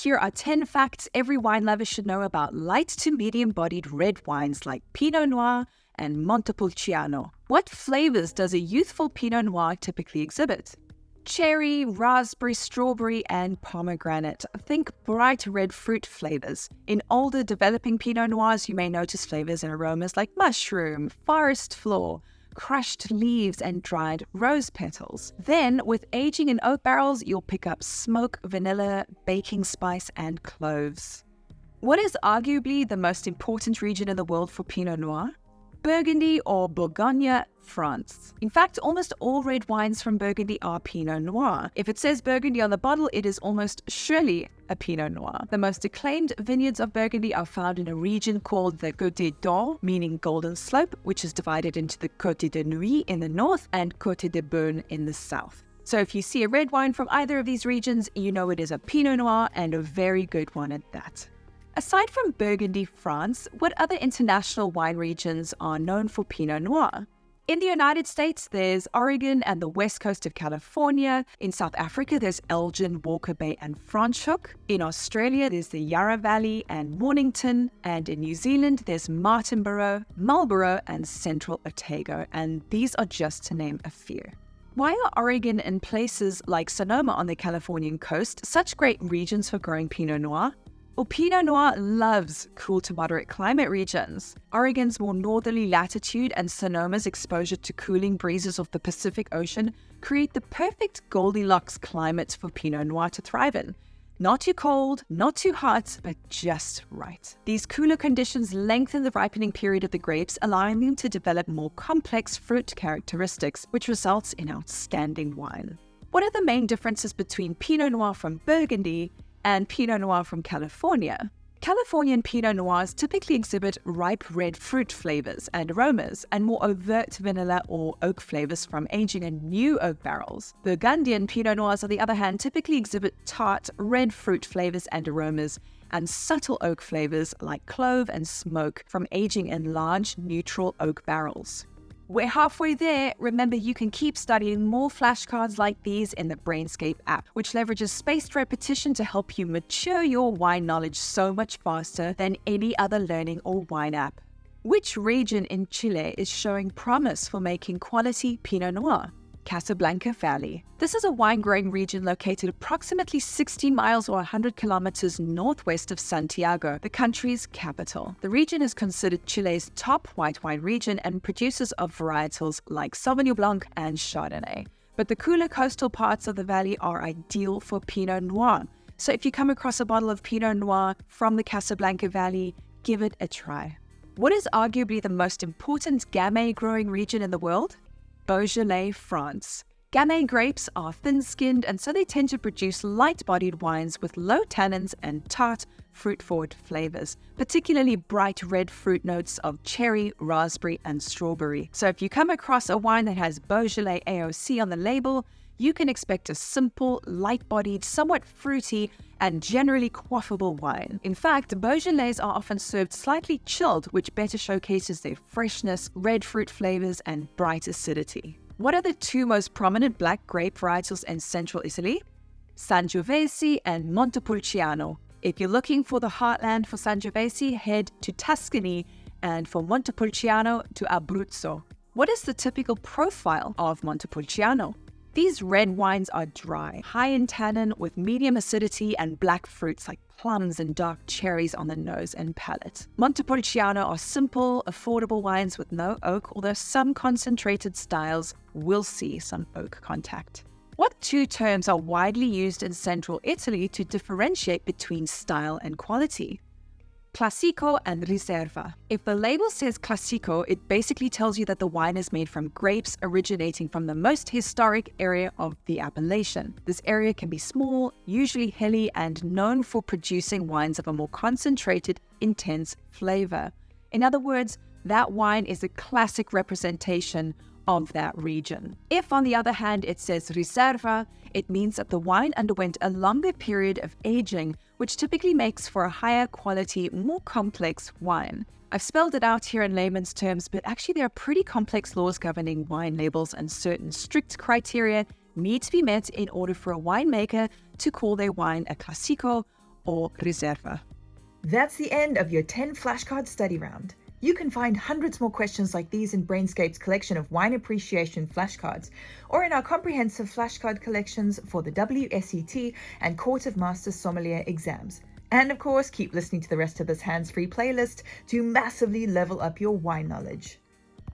Here are 10 facts every wine lover should know about light to medium-bodied red wines like Pinot Noir and Montepulciano. What flavors does a youthful Pinot Noir typically exhibit? Cherry, raspberry, strawberry, and pomegranate. Think bright red fruit flavors. In older developing Pinot Noirs, you may notice flavors and aromas like mushroom, forest floor, crushed leaves, and dried rose petals. Then, with aging in oak barrels, you'll pick up smoke, vanilla, baking spice, and cloves. What is arguably the most important region in the world for Pinot Noir? Burgundy or Bourgogne, France. In fact, almost all red wines from Burgundy are Pinot Noir. If it says Burgundy on the bottle, it is almost surely a Pinot Noir. The most acclaimed vineyards of Burgundy are found in a region called the Côte d'Or, meaning golden slope, which is divided into the Côte de Nuit in the north and Côte de Beaune in the south. So if you see a red wine from either of these regions, you know it is a Pinot Noir, and a very good one at that. Aside from Burgundy, France, what other international wine regions are known for Pinot Noir? In the United States, there's Oregon and the west coast of California. In South Africa, there's Elgin, Walker Bay, and Franschhoek. In Australia, there's the Yarra Valley and Mornington. And in New Zealand, there's Martinborough, Marlborough, and Central Otago. And these are just to name a few. Why are Oregon and places like Sonoma on the Californian coast such great regions for growing Pinot Noir? Well, Pinot Noir loves cool to moderate climate regions. Oregon's more northerly latitude and Sonoma's exposure to cooling breezes of the Pacific Ocean create the perfect Goldilocks climate for Pinot Noir to thrive in. Not too cold, not too hot, but just right. These cooler conditions lengthen the ripening period of the grapes, allowing them to develop more complex fruit characteristics, which results in outstanding wine. What are the main differences between Pinot Noir from Burgundy and Pinot Noir from California? Californian Pinot Noirs typically exhibit ripe red fruit flavors and aromas, and more overt vanilla or oak flavors from aging in new oak barrels. Burgundian Pinot Noirs, on the other hand, typically exhibit tart red fruit flavors and aromas, and subtle oak flavors like clove and smoke from aging in large neutral oak barrels. We're halfway there. Remember, you can keep studying more flashcards like these in the Brainscape app, which leverages spaced repetition to help you mature your wine knowledge so much faster than any other learning or wine app. Which region in Chile is showing promise for making quality Pinot Noir? Casablanca Valley. This is a wine-growing region located approximately 60 miles or 100 kilometers northwest of Santiago, the country's capital. The region is considered Chile's top white wine region and produces of varietals like Sauvignon Blanc and Chardonnay. But the cooler coastal parts of the valley are ideal for Pinot Noir. So if you come across a bottle of Pinot Noir from the Casablanca Valley, give it a try. What is arguably the most important Gamay growing region in the world? Beaujolais, France. Gamay grapes are thin-skinned, and so they tend to produce light-bodied wines with low tannins and tart, fruit-forward flavors, particularly bright red fruit notes of cherry, raspberry, and strawberry. So if you come across a wine that has Beaujolais AOC on the label, you can expect a simple, light-bodied, somewhat fruity, and generally quaffable wine. In fact, Beaujolais are often served slightly chilled, which better showcases their freshness, red fruit flavors, and bright acidity. What are the two most prominent black grape varietals in central Italy? Sangiovese and Montepulciano. If you're looking for the heartland for Sangiovese, head to Tuscany, and for Montepulciano to Abruzzo. What is the typical profile of Montepulciano? These red wines are dry, high in tannin, with medium acidity and black fruits like plums and dark cherries on the nose and palate. Montepulciano are simple, affordable wines with no oak, although some concentrated styles will see some oak contact. What two terms are widely used in central Italy to differentiate between style and quality? Classico and Riserva. If the label says Classico, it basically tells you that the wine is made from grapes originating from the most historic area of the appellation. This area can be small, usually hilly, and known for producing wines of a more concentrated, intense flavor. In other words, that wine is a classic representation of that region. If, on the other hand, it says Riserva, it means that the wine underwent a longer period of aging, which typically makes for a higher quality, more complex wine. I've spelled it out here in layman's terms, but actually there are pretty complex laws governing wine labels, and certain strict criteria need to be met in order for a winemaker to call their wine a Classico or Reserva. That's the end of your 10 flashcard study round. You can find hundreds more questions like these in Brainscape's collection of wine appreciation flashcards, or in our comprehensive flashcard collections for the WSET and Court of Master Sommelier exams. And of course, keep listening to the rest of this hands-free playlist to massively level up your wine knowledge.